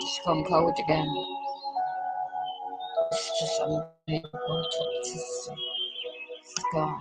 It's gone cold again. It's just unbelievable to see sky.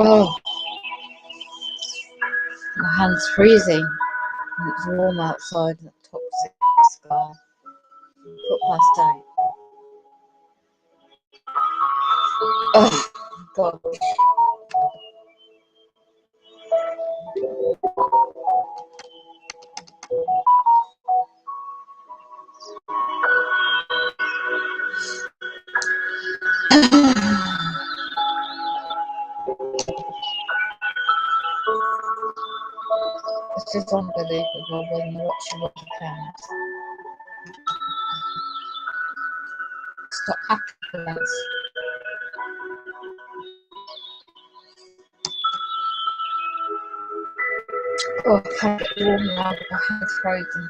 Oh, my hand's freezing. And it's warm outside and the toxic sky. 8:15. Oh, God. It's just unbelievable when you watch your weather clouds. Stop happening. Oh, I can't get warm now, my hand's frozen.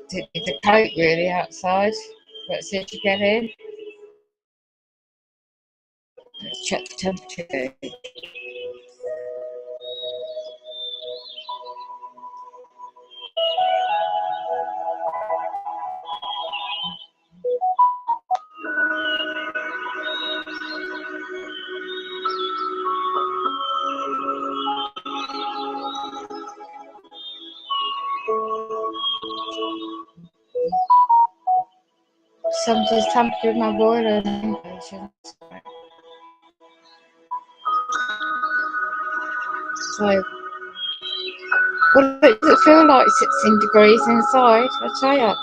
Didn't need the coat really outside, but as soon as you get in, let's check the temperature. Something's tampered with my boiler. So, well, it doesn't feel like 16 degrees inside, I tell you.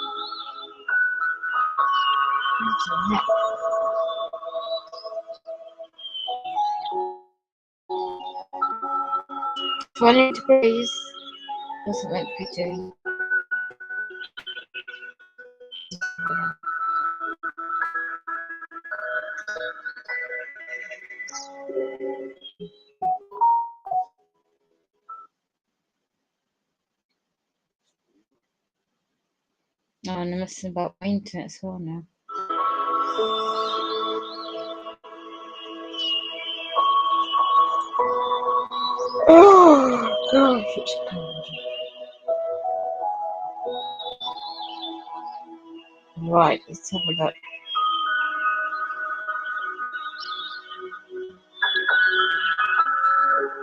20 degrees wasn't meant to be doing. Oh, and I'm messing about my internet as well now. Oh, gosh, it's cold. Right, let's have a look.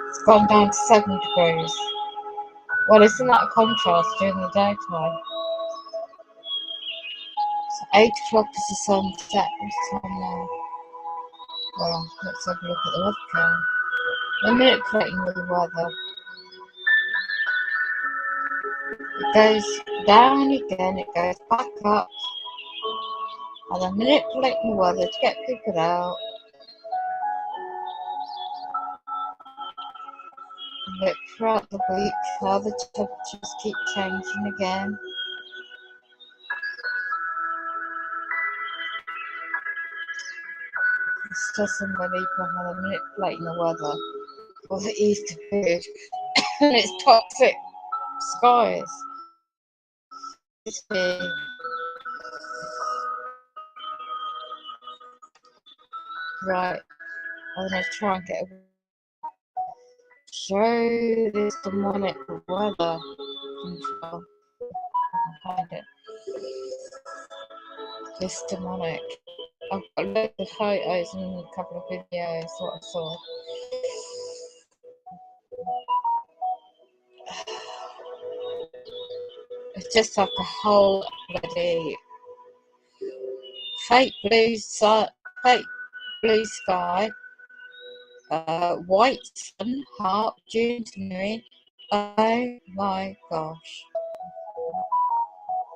It's gone down to 7 degrees. Well, isn't that a contrast during the daytime? So 8 o'clock is the sunset. What's time now? Well, let's have a look at the weather. They're manipulating with the weather. It goes down again, it goes back up. And they're manipulating the weather to get people out. Look throughout the week how the temperatures keep changing again. It's just unbelievable how they're manipulating the weather for the Easter period. And it's toxic skies. Right, I'm going to try and get a show this demonic weather control. I can find it. This demonic. I've got loads of photos and a couple of videos what I saw. It's just like a whole bloody fake blue sky, white sun, harp, June to me. Oh my gosh.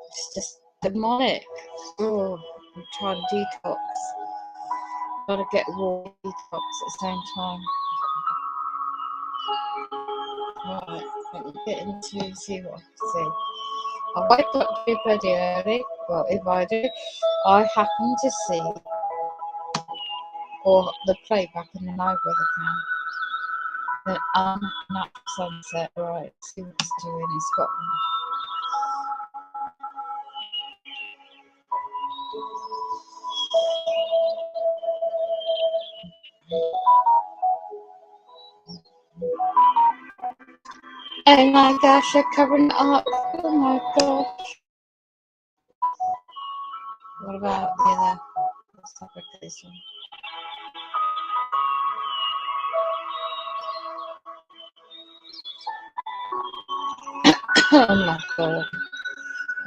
It's just demonic. Oh, I'm trying to detox. Gotta get warm detox at the same time. Right, let me get into see what I can see. I wake up to pretty early. Well, if I do, I happen to see or the playback in the night weather cam. The unnatural sunset, right? See what it's doing in Scotland. Oh my gosh, they're covering it up. Oh my gosh. What about the other? Let's have a look at this one. Oh my god.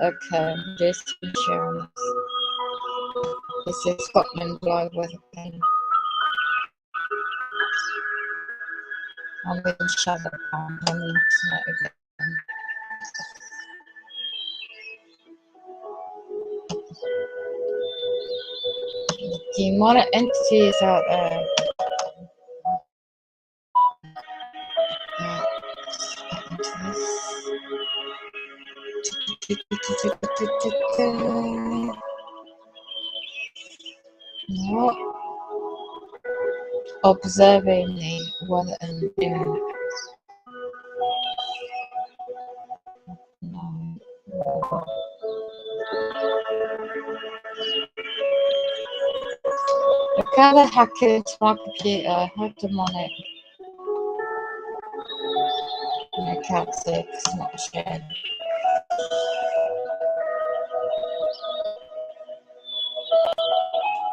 Okay, I'm just sharing this. This is Scotland live weather thing. I'm going to shut it down on the internet again. Demonic entities out there. What? Observing the weather and no. Look how they're hacking into my computer. How demonic. I can't see it because it's not shared.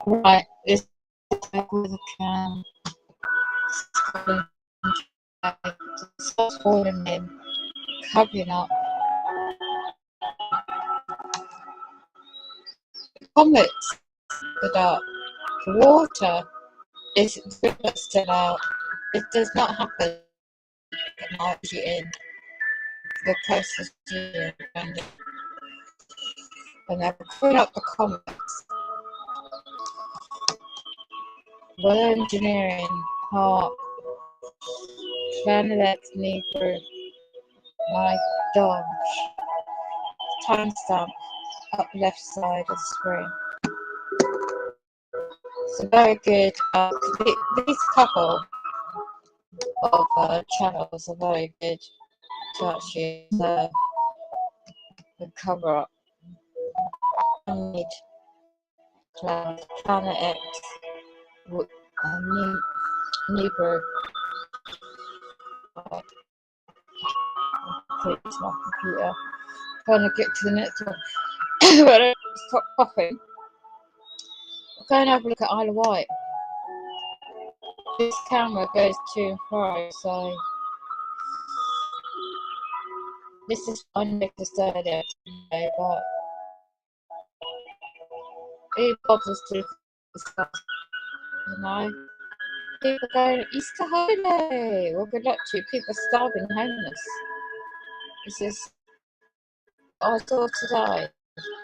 Right, this is back with a cam. Starts falling in, covering up. Comets put up. Water is still out. It does not happen at night as you're in the closest to and they're putting up the comets. Weather engineering, harpp, planet Negro, my gosh. Timestamp up left side of the screen. It's a very good, these couple of channels are very good to actually observe the cover up. I need Planet X, Negro. Put it to my computer. Trying to get to the next one. But I stop coughing. I'll go and have a look at Isle of Wight. This camera goes to and fro, so this is unnoticed earlier today, but it bothers to discuss, you know. People going Easter holiday. Well, good luck to you. People are starving homeless. This is I saw today. I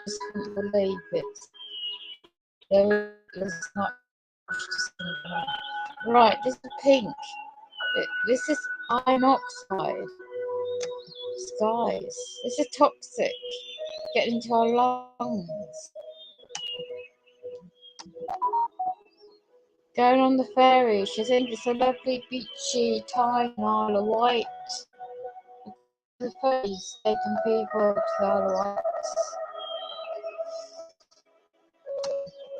just couldn't believe it. There is not right. This is pink. This is iron oxide. Skies. This is toxic. Getting into our lungs. Going on the ferry. She thinks it's a lovely beachy time in Isle of Wight. The ferry's taking people to the Isle of Wight.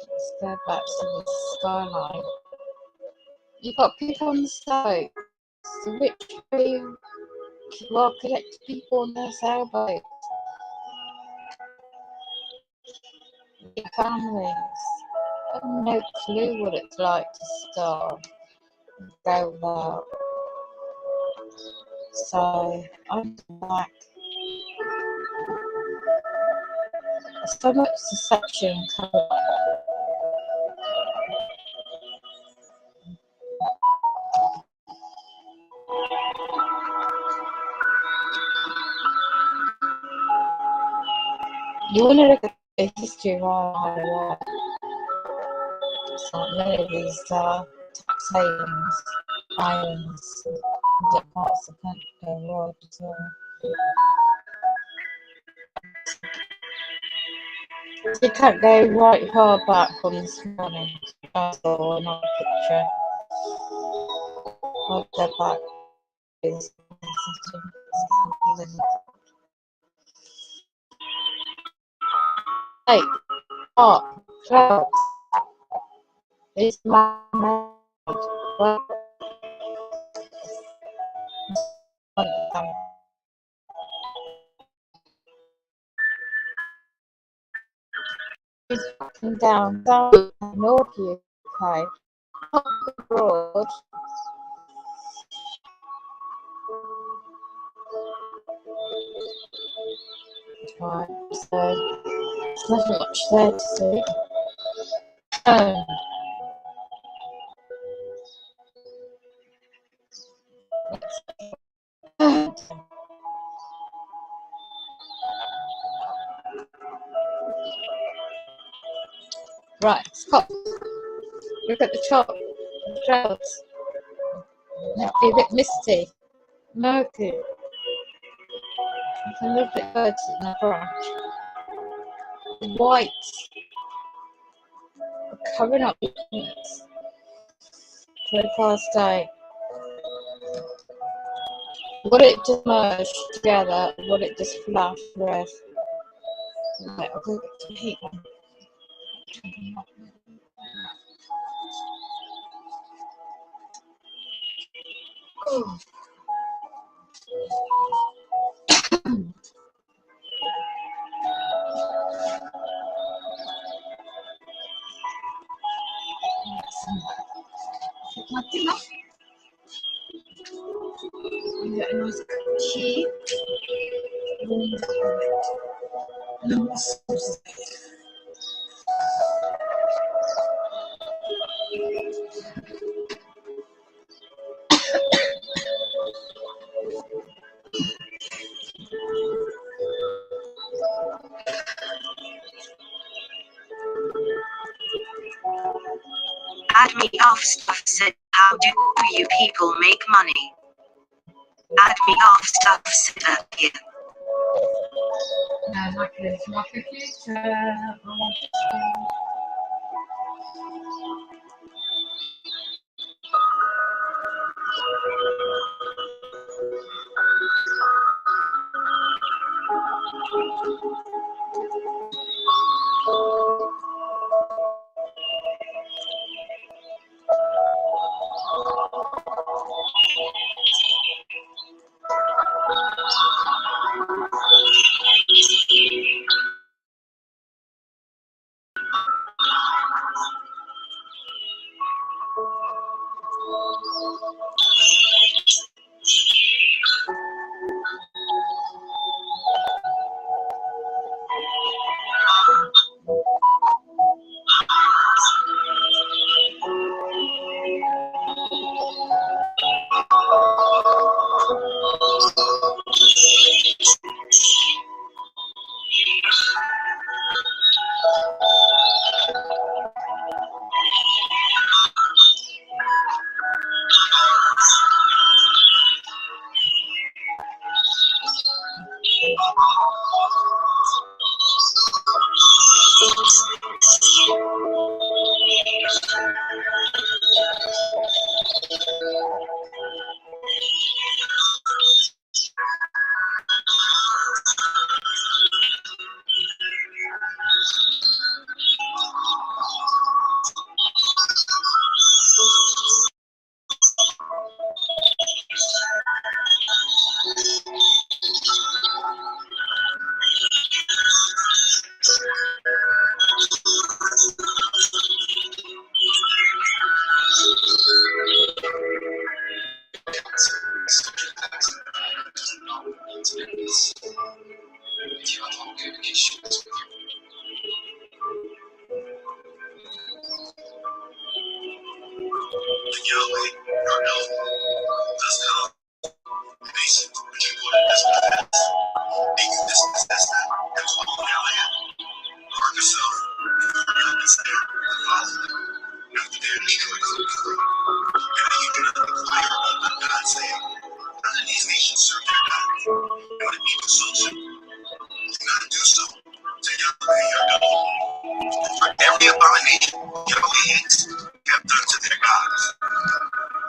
Let's go back to the skyline. You've got people on the slope. The rich people will collect people on their sailboats. Big families. I have no clue what it's like to starve and go without. So I'm back. So much deception coming. You want to look at the history of our Isle of Wight. It's like many of these taxations, islands, different parts of the country, the world as well. You can't go right far back from this morning. I saw another picture. I'll go back Hey, oh, clouds. It's my mind. Well, down, North UK, abroad. Right, so there's nothing much there to see. Right, stop. Look at the top, the clouds. Now be a bit misty, murky. There's a little bit birds in the branch. White, covering up the planets. 21st day. Would it just merge together? Would it just flash red? Right, I'll go back to the heat one. Oh. Get a nice cup of tea. Add me off stuff said, how do you people make money? Add me off stuff said again. And I can my computer.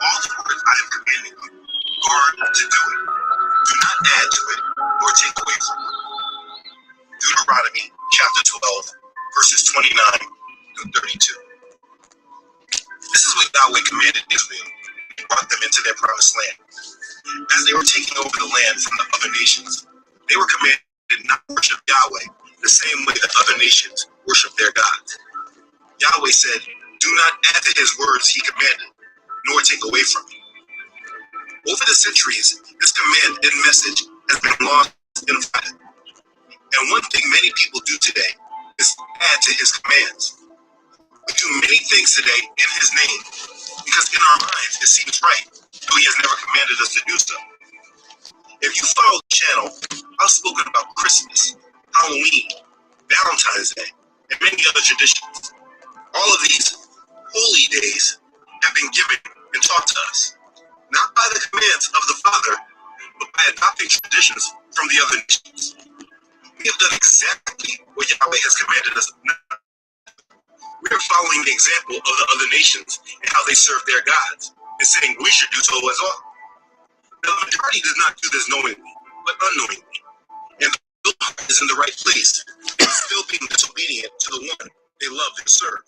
All the words I have commanded you, guard to Yahweh commanded Israel and brought them into their promised land. As they were taking over the land from the other nations, they were commanded not to worship Yahweh the same way that other nations worship their gods. Yahweh said, "Do not add to his words he commanded, nor take away from him." Over the centuries, this command and message has been lost and forgotten. And one thing many people do today is add to his commands. We do many things today in his name because in our minds it seems right, though he has never commanded us to do so. If you follow the channel, I've spoken about Christmas, Halloween, Valentine's Day, and many other traditions. All of these holy days have been given and taught to us, not by the commands of the Father, but by adopting traditions from the other nations. We have done exactly what Yahweh has commanded us not. We are following the example of the other nations and how they serve their gods, and saying we should do so as well. Now, the majority does not do this knowingly, but unknowingly, and the heart is in the right place, and still being disobedient to the one they love and serve.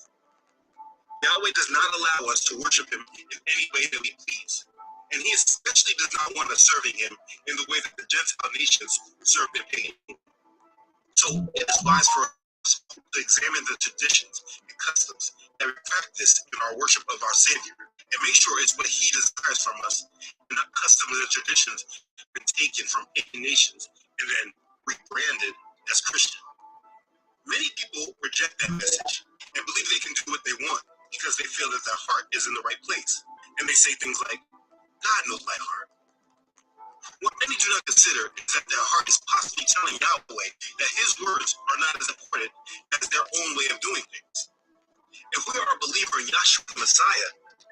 Yahweh does not allow us to worship him in any way that we please, and he especially does not want us serving him in the way that the Gentile nations serve their pagan. So it is wise for us to examine the traditions and customs that we practice in our worship of our Savior, and make sure it's what he desires from us, and not customs and traditions been taken from pagan nations and then rebranded as Christian. Many people reject that message and believe they can do what they want because they feel that their heart is in the right place, and they say things like, "God knows my heart." What many do not consider is that their heart is possibly telling Yahweh that his words are not as important as their own way of doing things. If we are a believer in Yahshua the Messiah,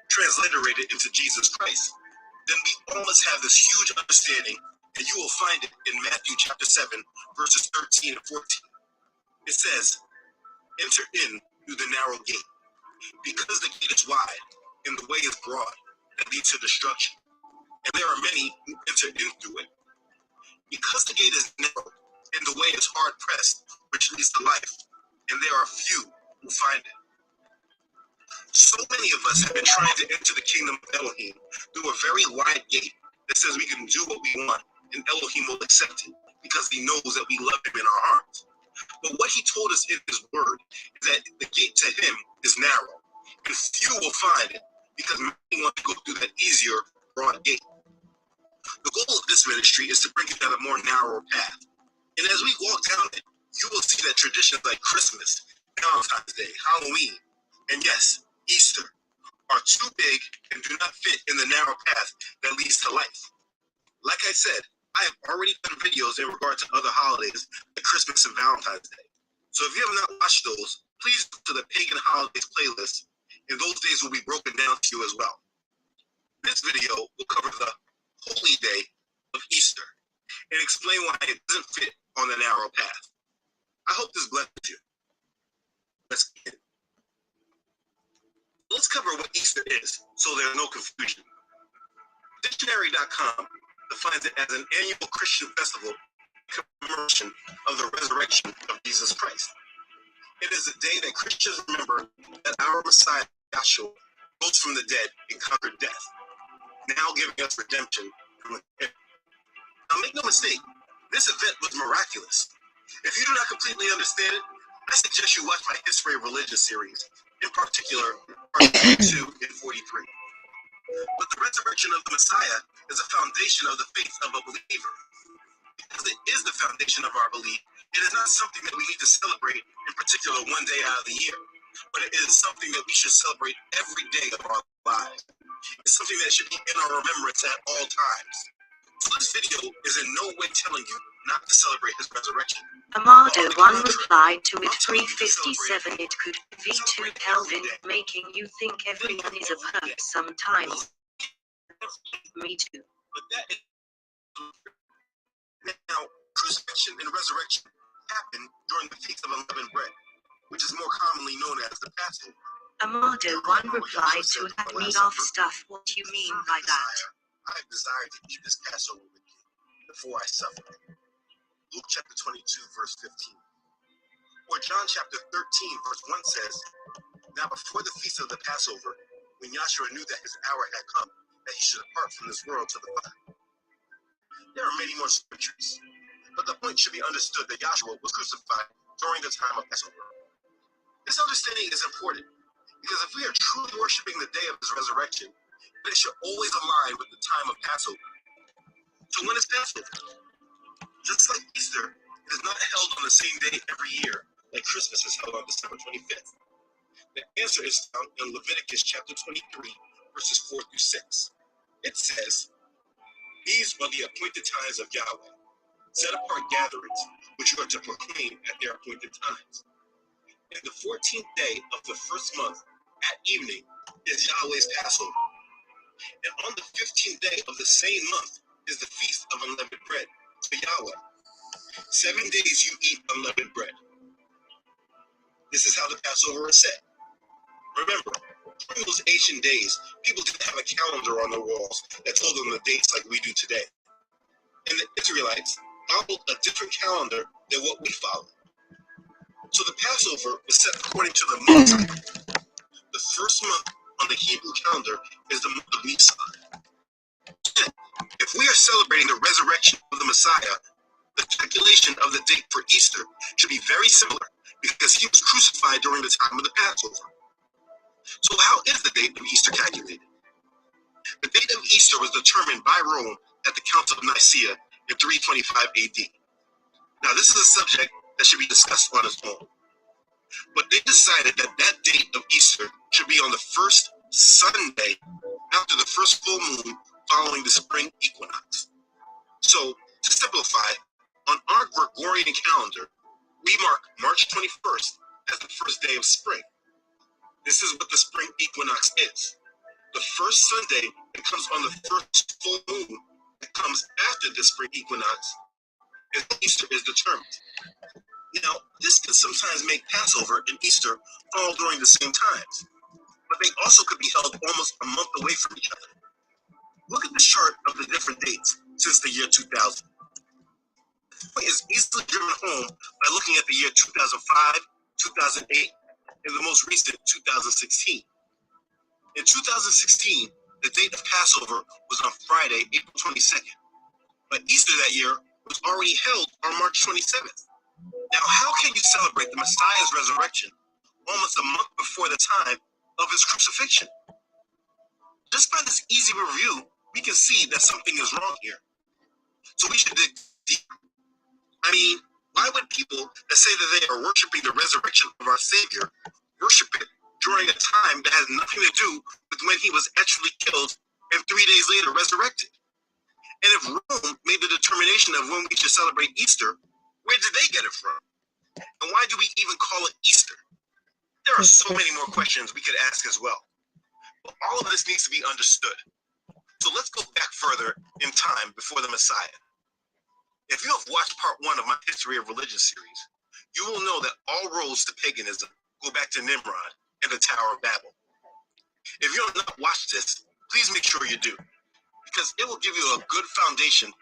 transliterated into Jesus Christ, then we all must have this huge understanding, and you will find it in Matthew chapter 7, verses 13 and 14. It says, "Enter in through the narrow gate, because the gate is wide, and the way is broad, that leads to destruction. And there are many who enter in through it. Because the gate is narrow, and the way is hard pressed, which leads to life, and there are few who find it." So many of us have been trying to enter the kingdom of Elohim through a very wide gate that says we can do what we want, and Elohim will accept it, because he knows that we love him in our hearts. But what he told us in his word is that the gate to him is narrow, and few will find it, because many want to go through that easier, broad gate. The goal of this ministry is to bring you down a more narrow path. And as we walk down it, you will see that traditions like Christmas, Valentine's Day, Halloween, and yes, Easter, are too big and do not fit in the narrow path that leads to life. Like I said, I have already done videos in regard to other holidays like Christmas and Valentine's Day. So if you have not watched those, please go to the Pagan Holidays playlist, and those days will be broken down to you as well. This video will cover the holy day of Easter and explain why it doesn't fit on the narrow path. I hope this blesses you. Let's begin. Let's cover what Easter is so there's no confusion. Dictionary.com defines it as an annual Christian festival in commemoration of the resurrection of Jesus Christ. It is a day that Christians remember that our Messiah, Yahshua, rose from the dead and conquered death, now giving us redemption from the dead. Now make no mistake, this event was miraculous. If you do not completely understand it, I suggest you watch my History of Religion series, in particular, parts 42 and 43. But the resurrection of the Messiah is a foundation of the faith of a believer. Because it is the foundation of our belief, it is not something that we need to celebrate in particular one day out of the year, but it is something that we should celebrate every day of our lives. It's something that should be in our remembrance at all times. So this video is in no way telling you not to celebrate his resurrection. Amado 1 replied to it 357. It could be V2 Kelvin, making you think everyone is a perp sometimes. Me too. But that is now, crucifixion and resurrection happened during the Feast of Unleavened Bread, which is more commonly known as the Passover. Amado 1 replied to that meat off stuff. What do you mean by that? I have desired to eat this Passover with you before I suffer. Luke chapter 22, verse 15. Or John chapter 13, verse 1 says, "Now before the feast of the Passover, when Yahshua knew that his hour had come, that he should depart from this world to the Father. There are many more scriptures, but the point should be understood that Yahshua was crucified during the time of Passover. This understanding is important because if we are truly worshiping the day of his resurrection, then it should always align with the time of Passover. So when is Passover? Just like Easter, it is not held on the same day every year like Christmas is held on December 25th. The answer is found in Leviticus chapter 23, verses 4 through 6. It says, "These are the appointed times of Yahweh, set apart gatherings, which you are to proclaim at their appointed times. And the 14th day of the first month at evening is Yahweh's Passover. And on the 15th day of the same month is the feast of unleavened bread to Yahweh. 7 days you eat unleavened bread." This is how the Passover is set. Remember, during those ancient days, people didn't have a calendar on the walls that told them the dates like we do today. And the Israelites followed a different calendar than what we follow. So the Passover was set according to the moon cycle. The first month on the Hebrew calendar is the month of Nisan. If we are celebrating the resurrection of the Messiah, the calculation of the date for Easter should be very similar because he was crucified during the time of the Passover. So how is the date of Easter calculated? The date of Easter was determined by Rome at the Council of Nicaea in 325 AD. Now this is a subject that should be discussed on its own. But they decided that that date of Easter should be on the first Sunday after the first full moon following the spring equinox. So, to simplify, on our Gregorian calendar, we mark March 21st as the first day of spring. This is what the spring equinox is. The first Sunday that comes on the first full moon that comes after the spring equinox is when Easter is determined. Now, this can sometimes make Passover and Easter fall during the same times, but they also could be held almost a month away from each other. Look at the chart of the different dates since the year 2000. The point is easily driven home by looking at the year 2005, 2008, and the most recent 2016. In 2016, the date of Passover was on Friday, April 22nd, but Easter that year was already held on March 27th. Now, how can you celebrate the Messiah's resurrection almost a month before the time of his crucifixion? Just by this easy review, we can see that something is wrong here. So we should dig deeper. I mean, why would people that say that they are worshiping the resurrection of our Savior worship it during a time that has nothing to do with when he was actually killed and 3 days later resurrected? And if Rome made the determination of when we should celebrate Easter, where did they get it from? And why do we even call it Easter? There are so many more questions we could ask as well. But all of this needs to be understood. So let's go back further in time before the Messiah. If you have watched part 1 of my History of Religion series, you will know that all roads to paganism go back to Nimrod and the Tower of Babel. If you have not watched this, please make sure you do, because it will give you a good foundation